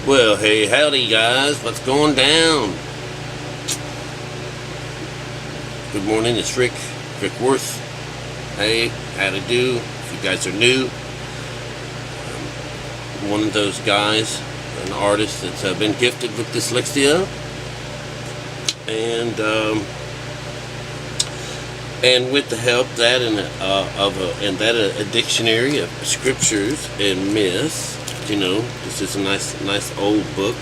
Well, hey, howdy guys, what's going down? Good morning, it's Rick Worth. Hey, how to do? If you guys are new, I'm one of those guys, an artist that's been gifted with dyslexia, and with the help that a dictionary of scriptures and myths. This is a nice old book.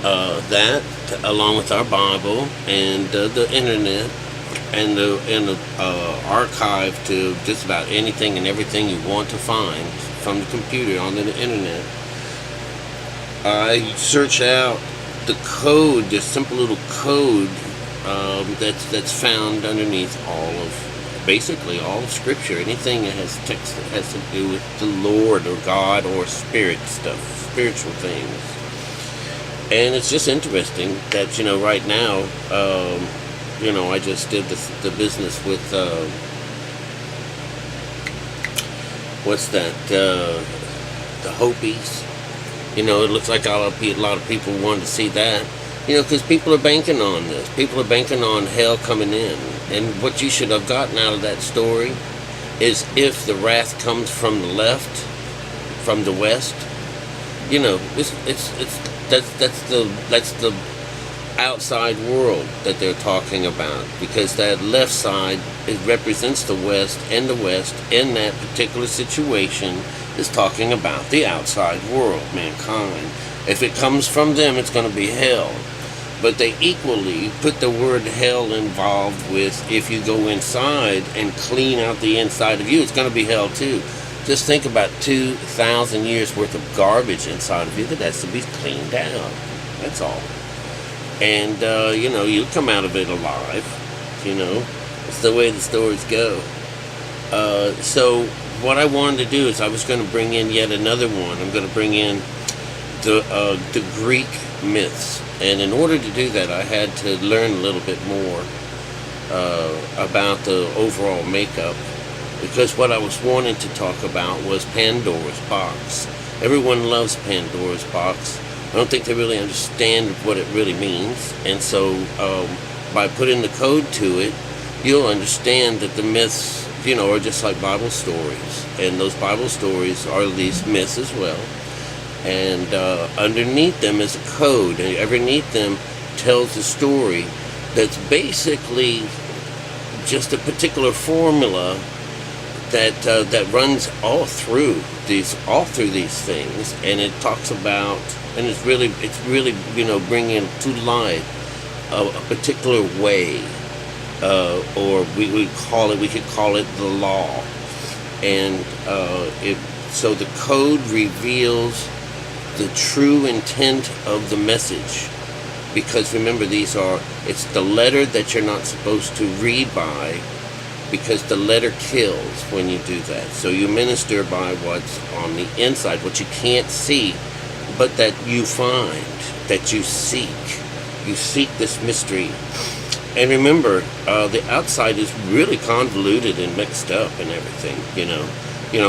That, along with our Bible and the internet and the archive to just about anything and everything you want to find from the computer on the internet. I search out the code, this simple little code that's found underneath basically all of Scripture. Anything that has text that has to do with the Lord or God or spirit stuff, spiritual things. And it's just interesting that, right now, I just did the business with, what's that, the Hopis. It looks like a lot of people wanted to see that. Because people are banking on this. People are banking on hell coming in. And what you should have gotten out of that story is if the wrath comes from the left, from the west, that's the outside world that they're talking about, because that left side, it represents the west in that particular situation is talking about the outside world, mankind. If it comes from them, it's going to be hell. But they equally put the word hell involved with, if you go inside and clean out the inside of you, it's going to be hell too. Just think about 2,000 years worth of garbage inside of you that has to be cleaned out. That's all. And, you come out of it alive. It's the way the stories go. So what I wanted to do is I was going to bring in yet another one. I'm going to bring in the Greek myths. And in order to do that, I had to learn a little bit more about the overall makeup, because what I was wanting to talk about was Pandora's box. Everyone loves Pandora's box. I don't think they really understand what it really means. And so by putting the code to it, you'll understand that the myths, are just like Bible stories. And those Bible stories are these myths as well. And underneath them is a code, and underneath them tells a story that's basically just a particular formula that runs all through these things, and it talks about, and it's really bringing to light a particular way, or we could call it the law, and so the code reveals the true intent of the message, because remember, it's the letter that you're not supposed to read by, because the letter kills when you do that. So you minister by what's on the inside, what you can't see, but that you find, that you seek. You seek this mystery. And remember, the outside is really convoluted and mixed up and everything,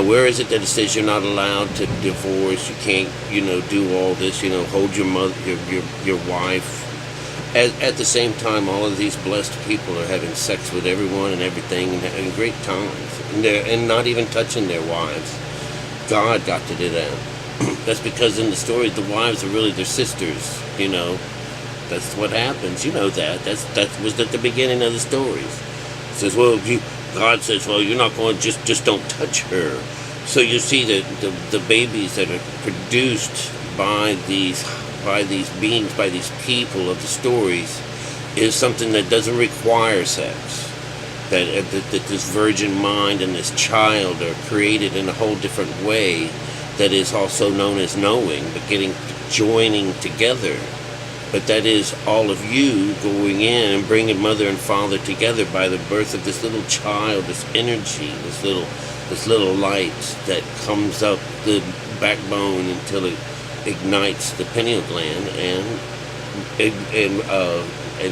where is it that it says you're not allowed to divorce, you can't, do all this, hold your mother, your wife. At the same time, all of these blessed people are having sex with everyone and everything and having great times. And not even touching their wives. God got to do that. That's because in the stories, the wives are really their sisters, That's what happens, that. That was at the beginning of the stories. It says, God says, you're not going to just don't touch her. So you see that the babies that are produced by these beings, by these people of the stories, is something that doesn't require sex. That this virgin mind and this child are created in a whole different way, that is also known as knowing, but joining together. But that is all of you going in and bringing mother and father together by the birth of this little child, this energy, this little light that comes up the backbone until it ignites the pineal gland and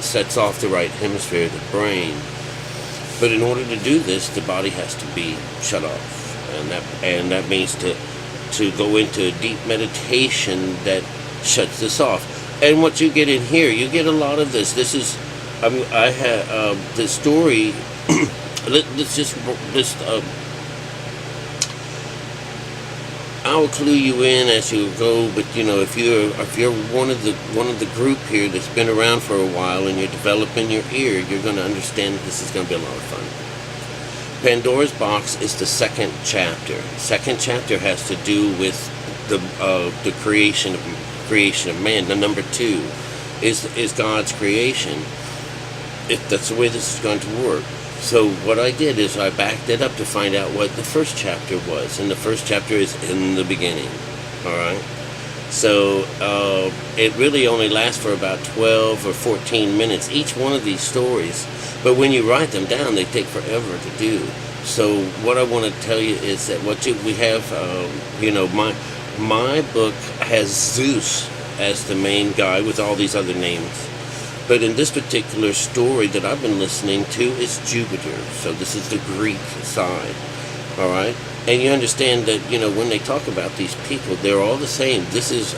sets off the right hemisphere of the brain. But in order to do this, the body has to be shut off, and that means to go into a deep meditation that shuts this off. And what you get in here, you get a lot of this. This is, I had the story. Let's just I'll clue you in as you go. But if you're one of the group here that's been around for a while and you're developing your ear, you're going to understand that this is going to be a lot of fun. Pandora's box is the second chapter. Second chapter has to do with the creation of man. The number 2 is God's creation. That's the way this is going to work. So what I did is I backed it up to find out what the first chapter was, and the first chapter is in the beginning. All right. So it really only lasts for about 12 or 14 minutes, each one of these stories. But when you write them down, they take forever to do. So what I want to tell you is that we have, my book has Zeus as the main guy with all these other names. But in this particular story that I've been listening to, it's Jupiter. So this is the Greek side. All right? And you understand that, when they talk about these people, they're all the same. This is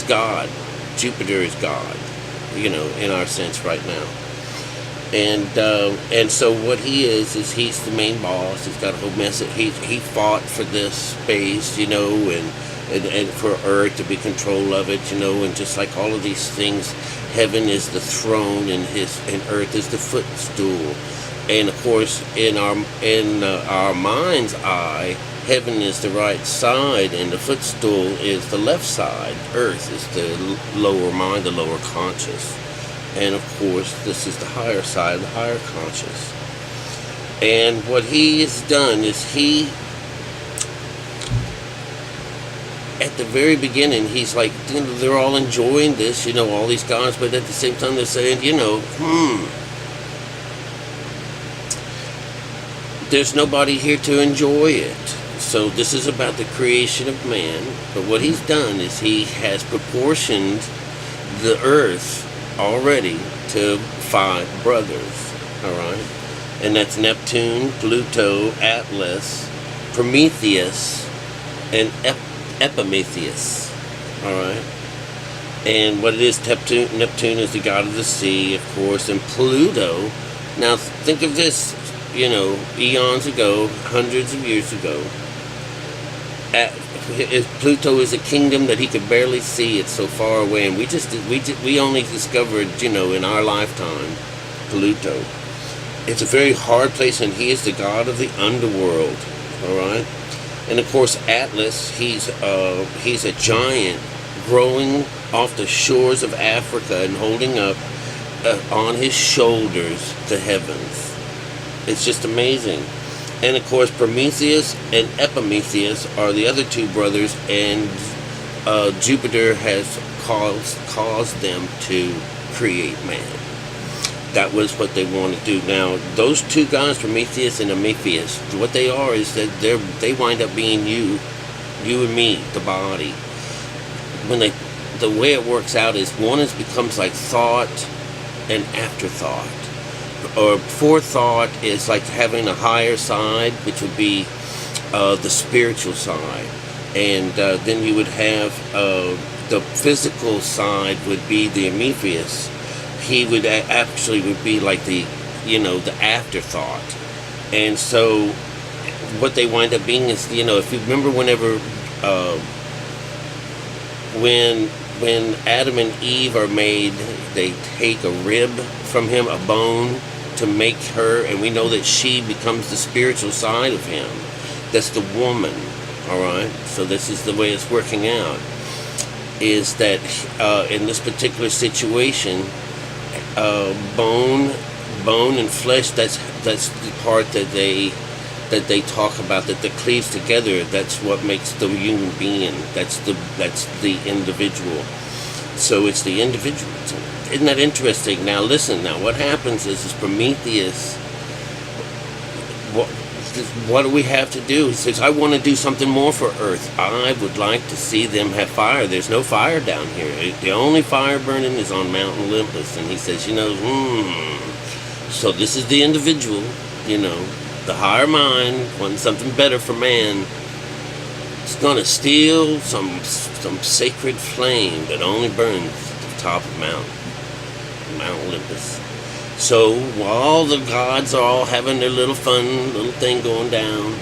God. Jupiter is God, in our sense right now. And so what he is he's the main boss. He's got a whole mess. He fought for this space, and for Earth to be control of it, and just like all of these things, heaven is the throne and Earth is the footstool. And of course, in our mind's eye, heaven is the right side and the footstool is the left side. Earth is the lower mind, the lower conscious. And of course, this is the higher side, the higher conscious. And what he has done is at the very beginning, he's like, they're all enjoying this, all these gods, but at the same time they're saying, there's nobody here to enjoy it. So this is about the creation of man. But what he's done is he has proportioned the earth already to 5 brothers, all right? And that's Neptune, Pluto, Atlas, Prometheus, and Epimetheus, all right? And what it is, Neptune is the god of the sea, of course, and Pluto, now think of this, eons ago, hundreds of years ago, Pluto is a kingdom that he could barely see. It's so far away, and we only discovered, in our lifetime, Pluto. It's a very hard place, and he is the god of the underworld, all right? And of course, Atlas, he's a giant growing off the shores of Africa and holding up on his shoulders the heavens. It's just amazing. And of course, Prometheus and Epimetheus are the other 2 brothers, and Jupiter has caused them to create man. That was what they want to do. Now, those 2 guys, Prometheus and Epimetheus, what they are is that they wind up being you and me, the body. The way it works out is one becomes like thought and afterthought. Or forethought is like having a higher side, which would be the spiritual side. And then you would have the physical side would be the Epimetheus. He would would be like the afterthought. And so what they wind up being is, if you remember when Adam and Eve are made, they take a rib from him, a bone, to make her, and we know that she becomes the spiritual side of him. That's the woman, all right? So this is the way it's working out, is that in this particular situation, bone and flesh, that's the part that they talk about, that cleaves together. That's what makes the human being. That's the individual. So it's the individual. Isn't that interesting? Now listen. Now what happens is Prometheus. What do we have to do? He says, I want to do something more for Earth. I would like to see them have fire. There's no fire down here. The only fire burning is on Mount Olympus. And he says, so this is the individual, the higher mind, wanting something better for man. It's gonna steal some sacred flame that only burns at the top of Mount Olympus. So while the gods are all having their little fun little thing going down,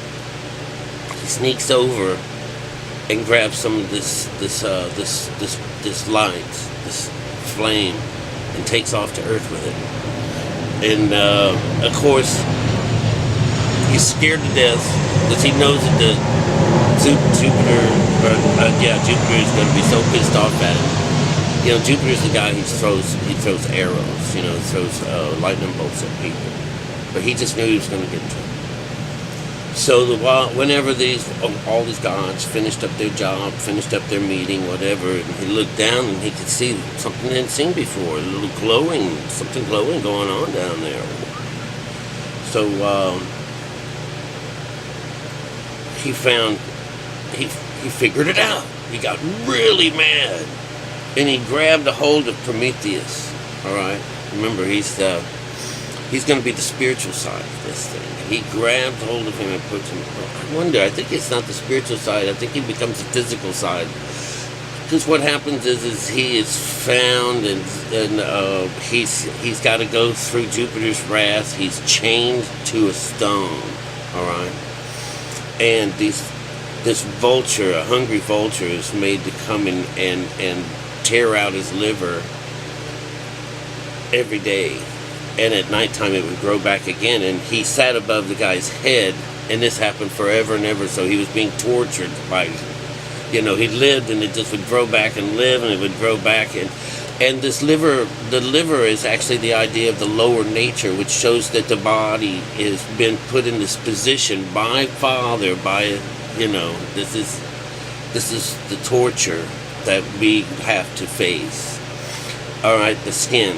he sneaks over and grabs some of this light, this flame, and takes off to Earth with it. And of course, he's scared to death because he knows that Jupiter is going to be so pissed off at him. You know, Jupiter's the guy who throws arrows, he throws lightning bolts at people. But he just knew he was going to get in trouble. So whenever all these gods finished up their job, finished up their meeting, whatever, and he looked down and he could see something he hadn't seen before, something glowing going on down there. So he figured it out. He got really mad. And he grabbed a hold of Prometheus. All right, remember he's going to be the spiritual side of this thing. He grabbed hold of him and puts him. I think it's not the spiritual side. I think he becomes the physical side. Because what happens is he is found and he's got to go through Jupiter's wrath. He's chained to a stone. All right, and this vulture, a hungry vulture, is made to come in and tear out his liver every day, and at nighttime it would grow back again, and he sat above the guy's head, and this happened forever and ever. So he was being tortured by, he lived, and it just would grow back and live, and it would grow back, and this liver, the liver is actually the idea of the lower nature, which shows that the body has been put in this position by Father, this is the torture that we have to face. All right, the skin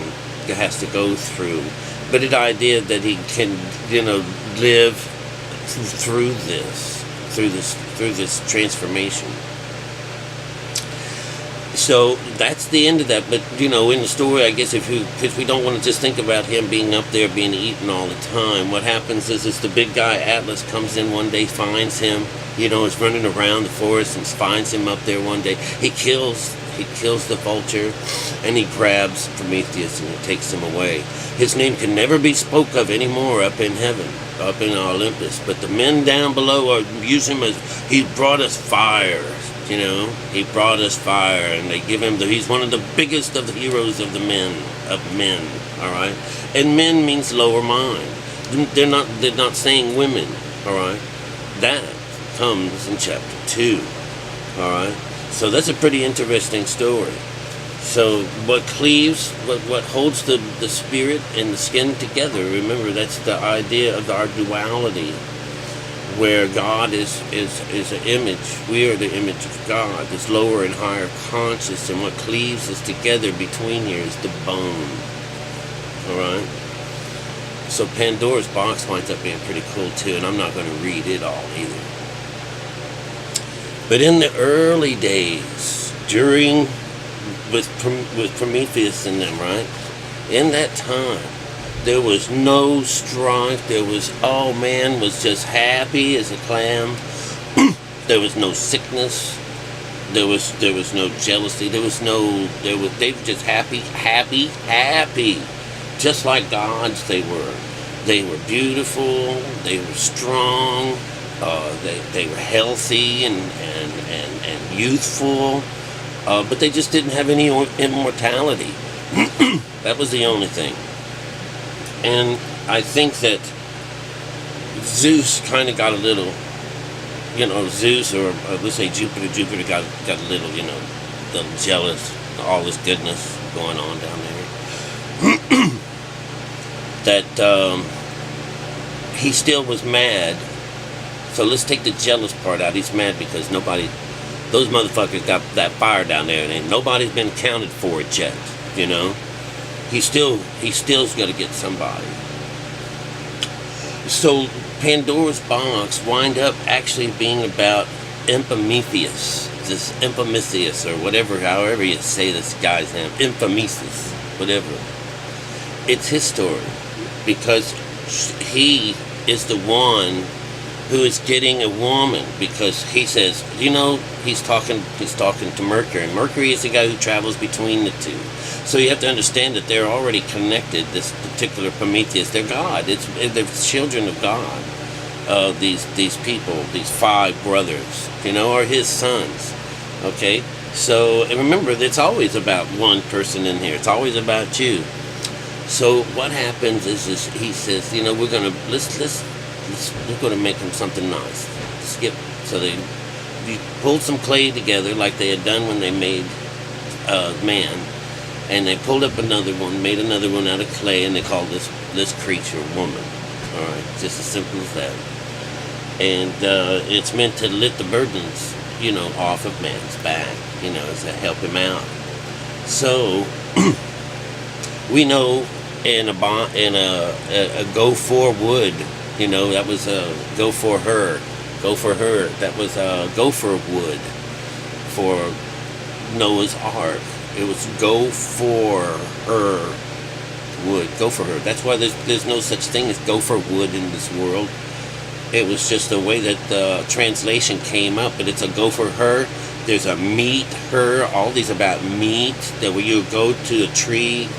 has to go through, but the idea that he can, live through this transformation. So that's the end of that. But in the story, I guess because we don't want to just think about him being up there being eaten all the time. What happens is the big guy Atlas comes in one day, finds him, is running around the forest and finds him up there one day. He kills the vulture, and he grabs Prometheus and he takes him away. His name can never be spoke of anymore up in heaven, up in Olympus. But the men down below use him as he brought us fire. He brought us fire, and they give him he's one of the biggest of the heroes of men. All right, and men means lower mind. They're not saying women. All right, that comes in chapter 2. All right, so that's a pretty interesting story. So what holds the spirit and the skin together? Remember, that's the idea of our duality, where God is an image. We are the image of God, this lower and higher conscious, and what cleaves us together between here is the bone. All right? So Pandora's box winds up being pretty cool too, and I'm not going to read it all either. But in the early days, with Prometheus in them, right? In that time, there was no strife. Man was just happy as a clam. There was no sickness. There was no jealousy. They were just happy. Just like gods, they were. They were beautiful. They were strong. They were healthy and youthful. But they just didn't have any immortality. That was the only thing. And I think that Zeus kind of got a little, Zeus, or let's say Jupiter got a little, little jealous of all this goodness going on down there. That he still was mad. So let's take the jealous part out. He's mad because those motherfuckers got that fire down there, and nobody's been accounted for it yet, He still's got to get somebody. So Pandora's box wind up actually being about Epimetheus, or however you say this guy's name, Epimetheus, whatever. It's his story, because he is the one who is getting a woman, because he says, he's talking to Mercury, and Mercury is the guy who travels between the two. So you have to understand that they're already connected. This particular Prometheus, they're God. They're children of God. These people, these 5 brothers, are his sons. Okay, so and remember, it's always about one person in here. It's always about you. So what happens is he says, we're gonna we're gonna make him something nice. So they pulled some clay together like they had done when they made man, and they pulled up another one, made another one out of clay, and they called this creature woman. All right, just as simple as that. And it's meant to lift the burdens, off of man's back, to help him out. So we know in a go for wood, that was go for her. That was gopher wood for Noah's Ark. It was go for her wood. Go for her. That's why there's no such thing as gopher wood in this world. It was just the way that the translation came up, but it's a go for her. There's a meat her. All these about meat. That when you go to a tree,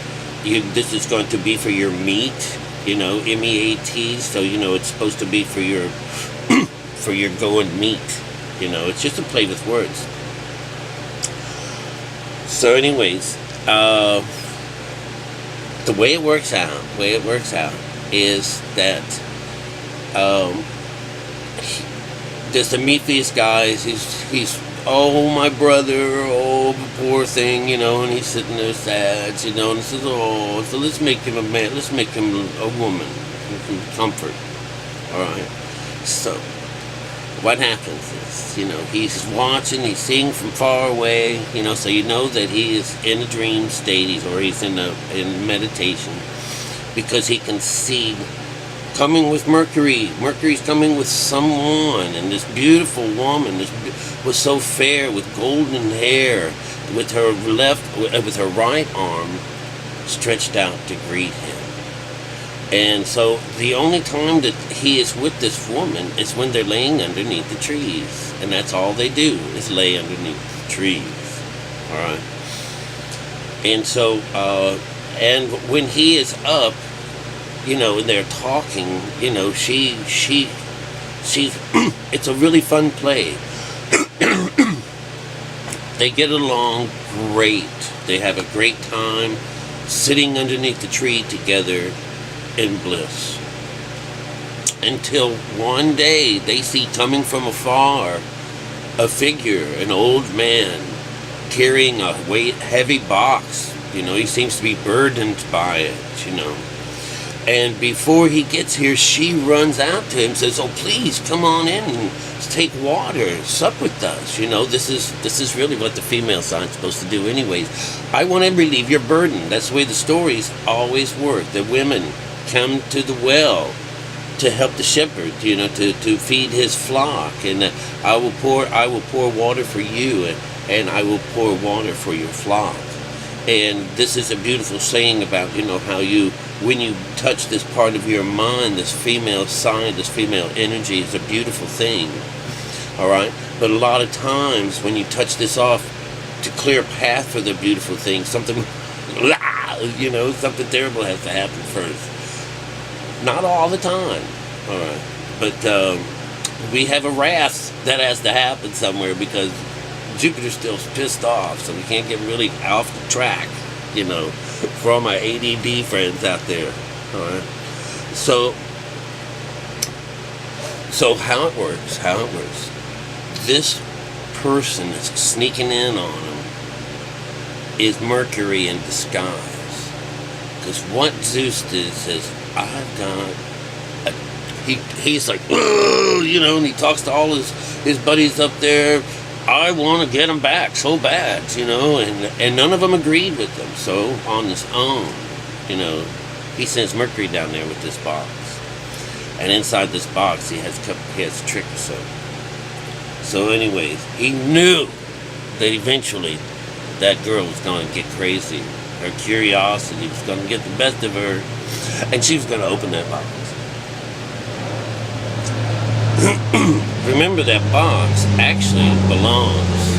this is going to be for your meat. MEAT. So it's supposed to be for your for your going meat. It's just a play with words. So, anyways, the way it works out is that there's the Prometheus guys. He's oh, my brother, oh, poor thing, and he's sitting there sad, and he says, oh, so let's make him a man, let's make him a woman, comfort. All right. So what happens is, he's watching, he's seeing from far away, so that he is in a dream state, he's in meditation, because he can see coming with Mercury. Mercury's coming with someone, and this beautiful woman was so fair, with golden hair, with her right arm stretched out to greet him. And so the only time that he is with this woman is when they're laying underneath the trees, and that's all they do is lay underneath the trees. All right. And so, and when he is up, and they're talking, she's it's a really fun play. They get along great. They have a great time sitting underneath the tree together in bliss. Until one day they see coming from afar a figure, an old man, carrying a heavy box. He seems to be burdened by it, And before he gets here, she runs out to him, says, "Oh, please come on in and take water, sup with us." This is really what the female side's supposed to do, anyways. I want to relieve your burden. That's the way the stories always work. The women come to the well to help the shepherd, to feed his flock, and I will pour water for you, and I will pour water for your flock. And this is a beautiful saying about, how when you touch this part of your mind, this female side, this female energy is a beautiful thing. All right. But a lot of times when you touch this off to clear a path for the beautiful thing, something terrible has to happen first. Not all the time. All right. But we have a wrath that has to happen somewhere, because Jupiter's still pissed off, so we can't get really off the track, for all my ADD friends out there. All right. So how it works. This person that's sneaking in on him is Mercury in disguise. Because what Zeus did says, I've got he's like, and he talks to all his buddies up there. I want to get him back so bad, and none of them agreed with him. So on his own, he sends Mercury down there with this box, and inside this box he has a trick or so. So anyways, he knew that eventually that girl was going to get crazy. Her curiosity was going to get the best of her, and she was going to open that box. Remember, that box actually belongs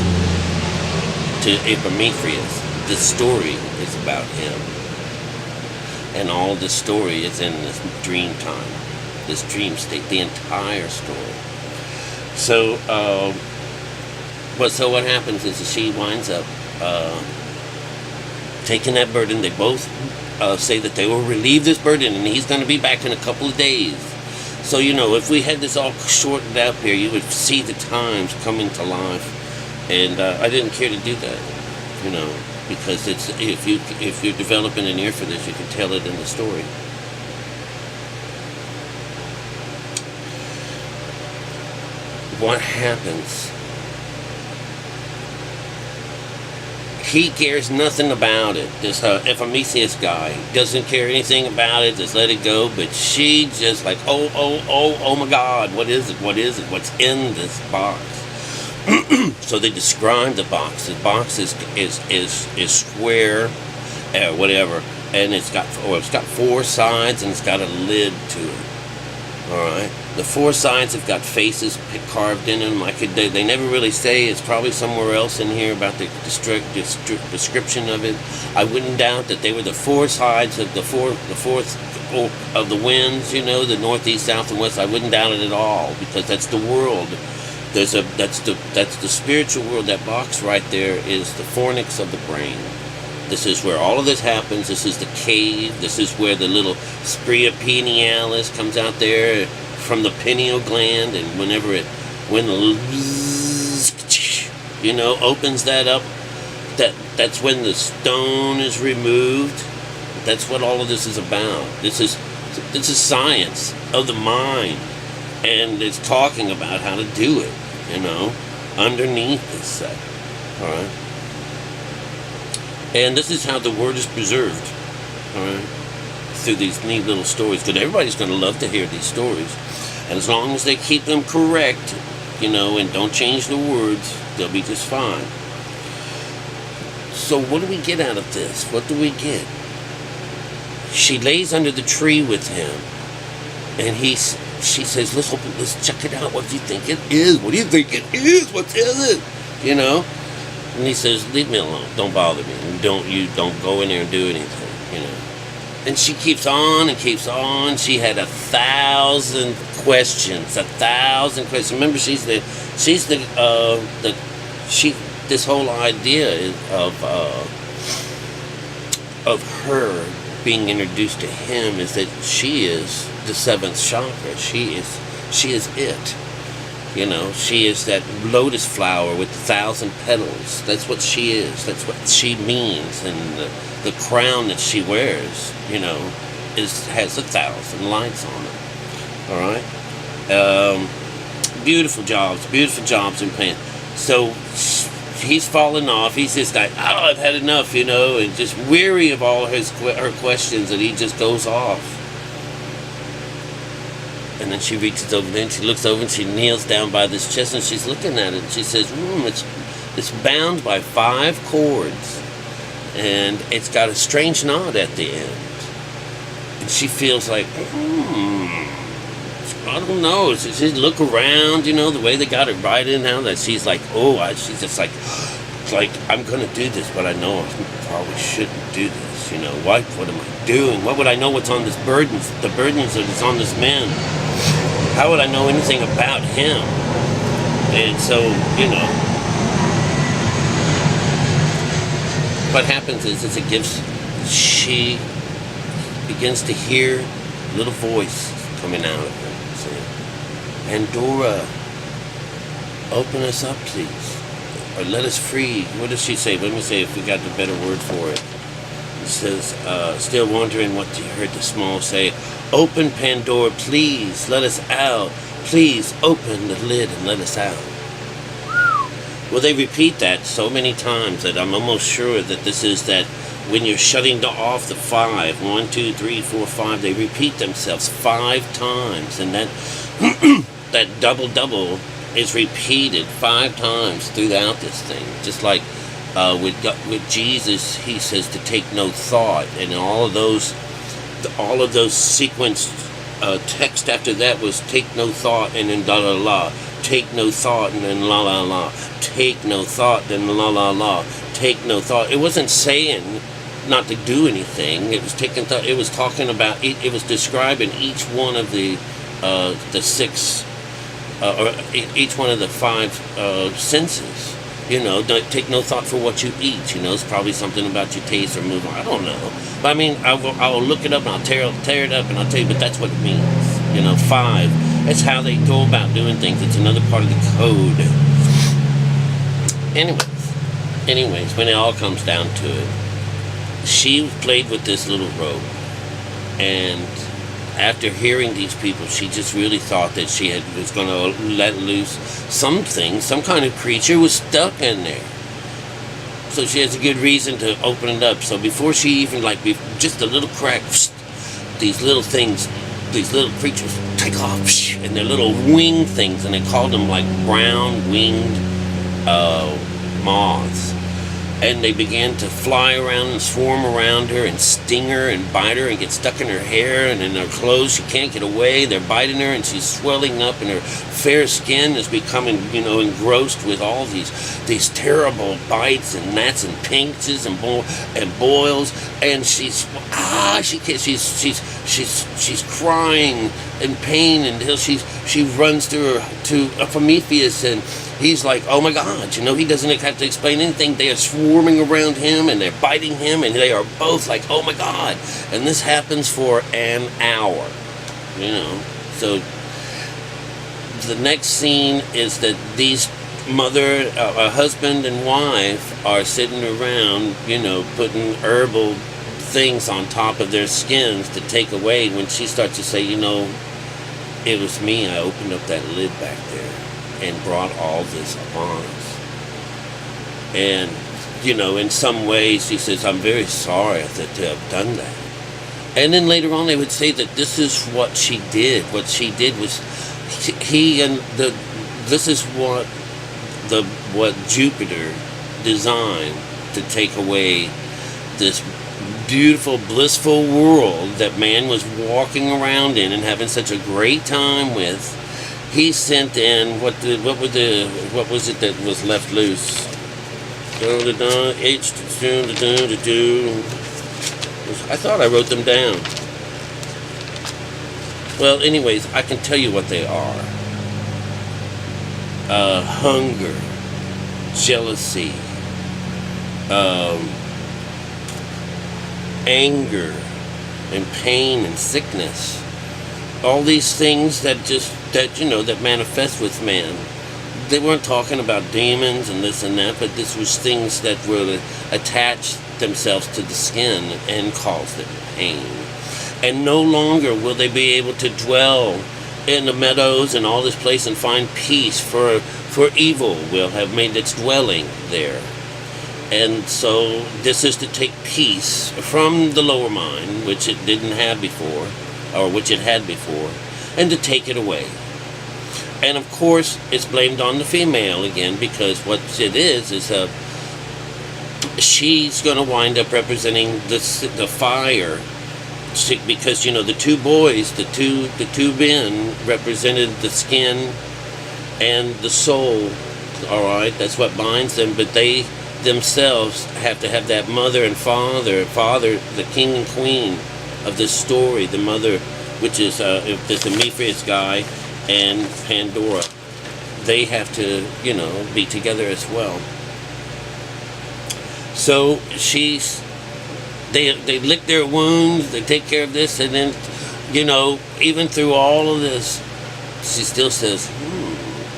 to Epimetheus. The story is about him. And all the story is in this dream time, this dream state, the entire story. So, so what happens is she winds up taking that burden. They both say that they will relieve this burden, and he's going to be back in a couple of days. So, if we had this all shortened up here, you would see the times coming to life. And I didn't care to do that, because if you're developing an ear for this, you can tell it in the story. What happens? He cares nothing about it. This Epimetheus guy doesn't care anything about it. Just let it go. But she just like, oh my God, what is it? What is it? What's in this box? So they describe the box. The box is square, whatever, and it's got 4 sides and it's got a lid to it. All right. The 4 sides have got faces carved in them. They never really say. It's probably somewhere else in here about the description of it. I wouldn't doubt that they were the 4 sides of the fourth of the winds. The north, east, south, and west. I wouldn't doubt it at all, because that's the world. That's the spiritual world. That box right there is the fornix of the brain. This is where all of this happens. This is the cave. This is where the little sprea pinealis comes out there from the pineal gland, and when opens that up, that's when the stone is removed. That's what all of this is about. This is science of the mind. And it's talking about how to do it, underneath this set. All right? And this is how the word is preserved, all right, through these neat little stories. Because everybody's going to love to hear these stories. And as long as they keep them correct, and don't change the words, they'll be just fine. So what do we get out of this? What do we get? She lays under the tree with him, and she says, let's check it out. What do you think it is? What do you think it is? What is it? And he says, leave me alone. Don't bother me. Don't go in there and do anything, And she keeps on and keeps on. She had 1,000 questions. 1,000 questions. Remember, this whole idea of her being introduced to him is that she is the 7th chakra. She is it. She is that lotus flower with 1,000 petals. That's what she is. That's what she means. And the crown that she wears, has 1,000 lights on it. All right. Beautiful jobs in pain. So he's fallen off. He's just like, I've had enough, and just weary of all her questions, and he just goes off. And then she reaches over there and she looks over and she kneels down by this chest and she's looking at it and she says, it's bound by 5 cords and it's got a strange knot at the end. And she feels like, I don't know. She look around, the way they got it right in now, that she's like, she's just like, it's like, I'm going to do this, but I know I probably shouldn't do this. What am I doing? What would I know what's on this burdens? The burdens that is on this man. How would I know anything about him? And so, what happens is she begins to hear a little voice coming out of her saying, Pandora, open us up, please. Or let us free. What does she say? Let me say if we got the better word for it. It says, still wondering what you heard the small say. Open, Pandora, please, let us out. Please open the lid and let us out. Well, they repeat that so many times that I'm almost sure that this is that when you're shutting off the 5, 1, 2, 3, 4, 5, they repeat themselves 5 times. And that that double is repeated 5 times throughout this thing. Just like with Jesus, he says to take no thought, and all of those sequenced text after that was take no thought and then la la la. Take no thought and then la la la. Take no thought, then la la la. Take no thought. It wasn't saying not to do anything. It was taking thought. It was talking about. It was describing each one of the six, or each one of the five senses. Don't take no thought for what you eat. It's probably something about your taste or move on. I don't know. But I mean, I'll look it up and I'll tear it up and I'll tell you. But that's what it means. Five. That's how they go about doing things. It's another part of the code. Anyways, when it all comes down to it, she played with this little rope, and after hearing these people, she just really thought that she was going to let loose something. Some kind of creature was stuck in there. So she has a good reason to open it up. So before she even, just a little crack, these little things, these little creatures take off, and they're little wing things, and they called them brown winged moths. And they began to fly around and swarm around her and sting her and bite her and get stuck in her hair and in her clothes. She can't get away. They're biting her and she's swelling up and her fair skin is becoming, engrossed with all these terrible bites and gnats and pinches and boils. And she's crying in pain until she runs to Prometheus, and he's like, oh my God, he doesn't have to explain anything. They are swarming around him and they're biting him, and they are both like, oh my God. And this happens for an hour, So the next scene is that these husband and wife are sitting around, putting herbal things on top of their skins to take away. When she starts to say, it was me, I opened up that lid back there and brought all this upon us. And, in some ways, she says, I'm very sorry that they have done that. And then later on, they would say that this is what she did. What she did was, this is what Jupiter designed to take away this beautiful, blissful world that man was walking around in and having such a great time with. He sent in what was it that was left loose? I thought I wrote them down. Well, anyways, I can tell you what they are. Hunger, jealousy, anger, and pain and sickness. All these things that manifest with man. They weren't talking about demons and this and that, but this was things that would attach themselves to the skin and cause them pain. And no longer will they be able to dwell in the meadows and all this place and find peace, for evil will have made its dwelling there. And so this is to take peace from the lower mind, which it didn't have before, or which it had before, and to take it away. And of course, it's blamed on the female again, because what it is she's going to wind up representing the fire, because the two boys, the two men represented the skin and the soul. All right, that's what binds them, but they themselves have to have that mother and father, the king and queen of this story, the mother, which is there's the Mephius guy and Pandora. They have to, be together as well. So they lick their wounds, they take care of this, and then, even through all of this, she still says,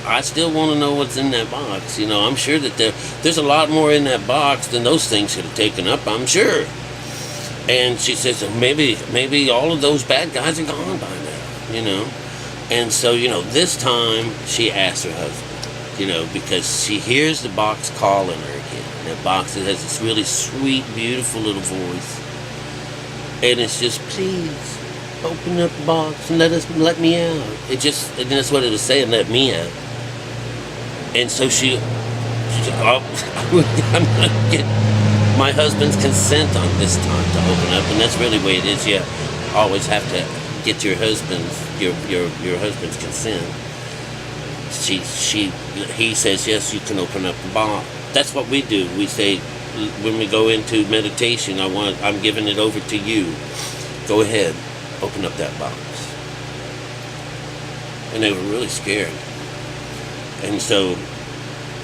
I still want to know what's in that box. I'm sure that there's a lot more in that box than those things could have taken up, I'm sure. And she says, maybe all of those bad guys are gone by now, And so, this time she asks her husband, because she hears the box calling her again. And the box has this really sweet, beautiful little voice. And it's just, please, open up the box and let me out. And that's what it was saying, let me out. And so I'm going to get my husband's consent on this time to open up. And that's really the way it is. You always have to get your husband's consent. He says, yes, you can open up the box. That's what we do. We say, when we go into meditation, I'm giving it over to you. Go ahead, open up that box. And they were really scared. And so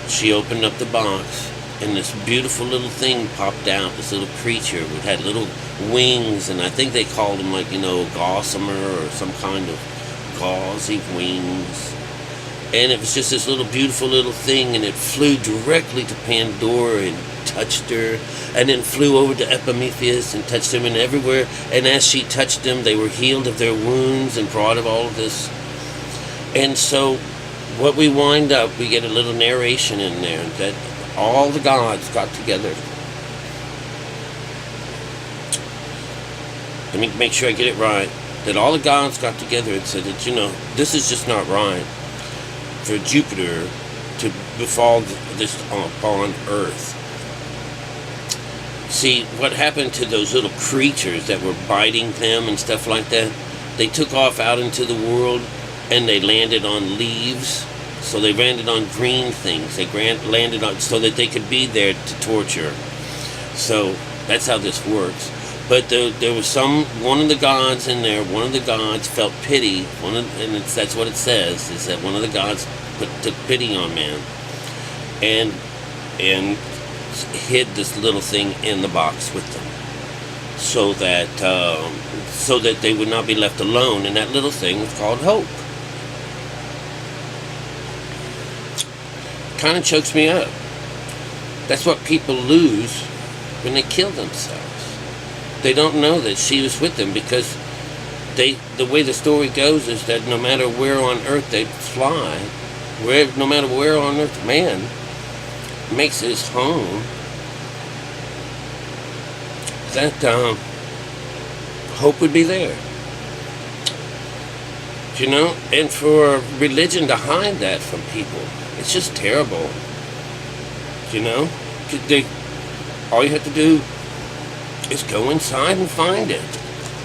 she opened up the box, and this beautiful little thing popped out, this little creature that had little wings, and I think they called them gossamer or some kind of gauzy wings. And it was just this little beautiful little thing, and it flew directly to Pandora and touched her, and then flew over to Epimetheus and touched him, and everywhere. And as she touched them, they were healed of their wounds and brought of all of this. And so what we wind up, we get a little narration in there that all the gods got together. Let me make sure I get it right. That all the gods got together and said that, this is just not right for Jupiter to befall this upon Earth. See, what happened to those little creatures that were biting them and stuff like that? They took off out into the world, and they landed on leaves. So they landed on green things. They landed on so that they could be there to torture. So that's how this works. But there was one of the gods in there. One of the gods felt pity. That's what it says, is that one of the gods took pity on man, and hid this little thing in the box with them, so that they would not be left alone. And that little thing was called hope. Kind of chokes me up. That's what people lose when they kill themselves. They don't know that she was with them, because the way the story goes is that no matter where on earth they fly, no matter where on earth man makes his home, that hope would be there. And for religion to hide that from people, it's just terrible. All you have to do is go inside and find it.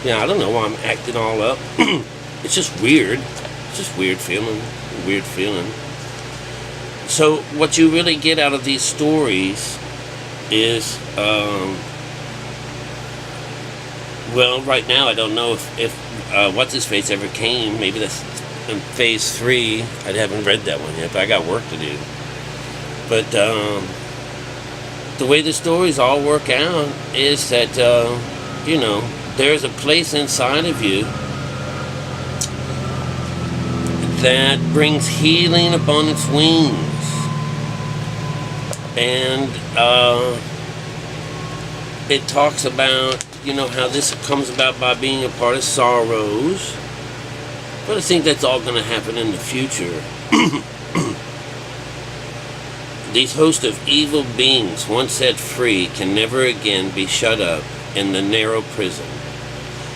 I don't know why I'm acting all up. It's just weird. It's just weird feeling. So what you really get out of these stories is, right now I don't know if What's His Face ever came. Maybe that's in phase 3. I haven't read that one yet, but I got work to do. But the way the stories all work out is that there's a place inside of you that brings healing upon its wings. And it talks about how this comes about by being a part of sorrows. But I think that's all going to happen in the future. These hosts of evil beings, once set free, can never again be shut up in the narrow prison.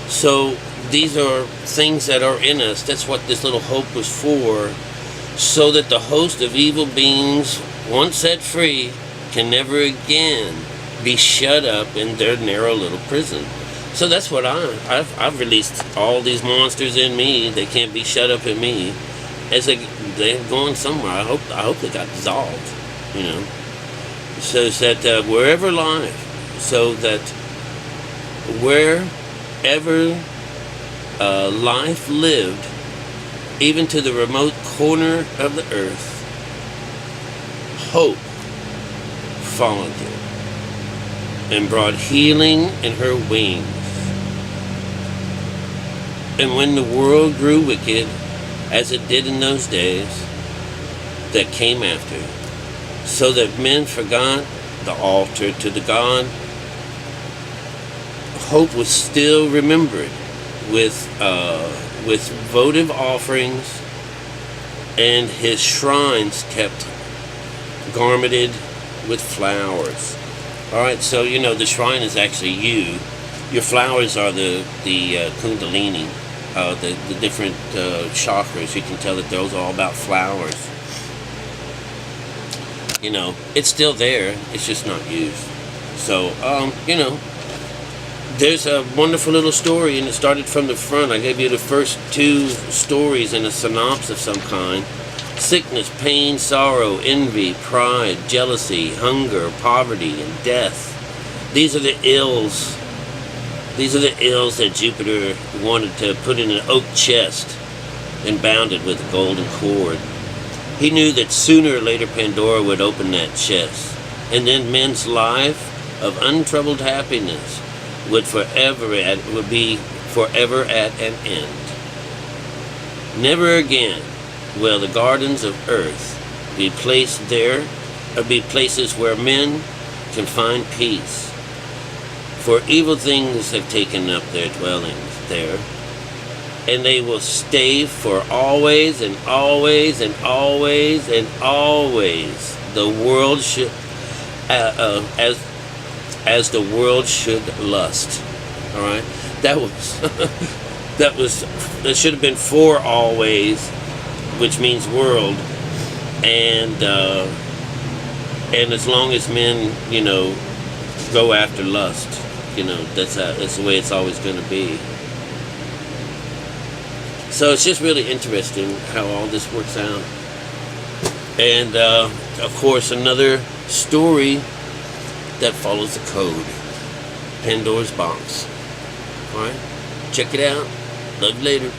So these are things that are in us. That's what this little hope was for. So that the host of evil beings, once set free, can never again be shut up in their narrow little prison. So that's what I've released all these monsters in me. They can't be shut up in me. As they're going somewhere. I hope they got dissolved. So that wherever life, so that wherever life lived, even to the remote corner of the earth, hope followed her and brought healing in her wings. And when the world grew wicked, as it did in those days that came after, so that men forgot the altar to the god, hope was still remembered with votive offerings, and his shrines kept garmented with flowers. All right, so the shrine is actually you. Your flowers are the kundalini, the different chakras. You can tell that those are all about flowers. It's still there. It's just not used. So, there's a wonderful little story, and it started from the front. I gave you the first two stories in a synopsis of some kind. Sickness, pain, sorrow, envy, pride, jealousy, hunger, poverty, and death. These are the ills. These are the ills that Jupiter wanted to put in an oak chest and bound it with a golden cord. He knew that sooner or later Pandora would open that chest, and then men's life of untroubled happiness would be forever at an end. Never again will the gardens of earth be placed there, or be places where men can find peace. For evil things have taken up their dwellings there, and they will stay for always and always and always and always. The world should, as the world should lust. All right, that should have been for always, which means world, and as long as men, go after lust, that's the way it's always going to be. So it's just really interesting how all this works out. And of course, another story that follows the code. Pandora's box. Alright? Check it out. Love you later.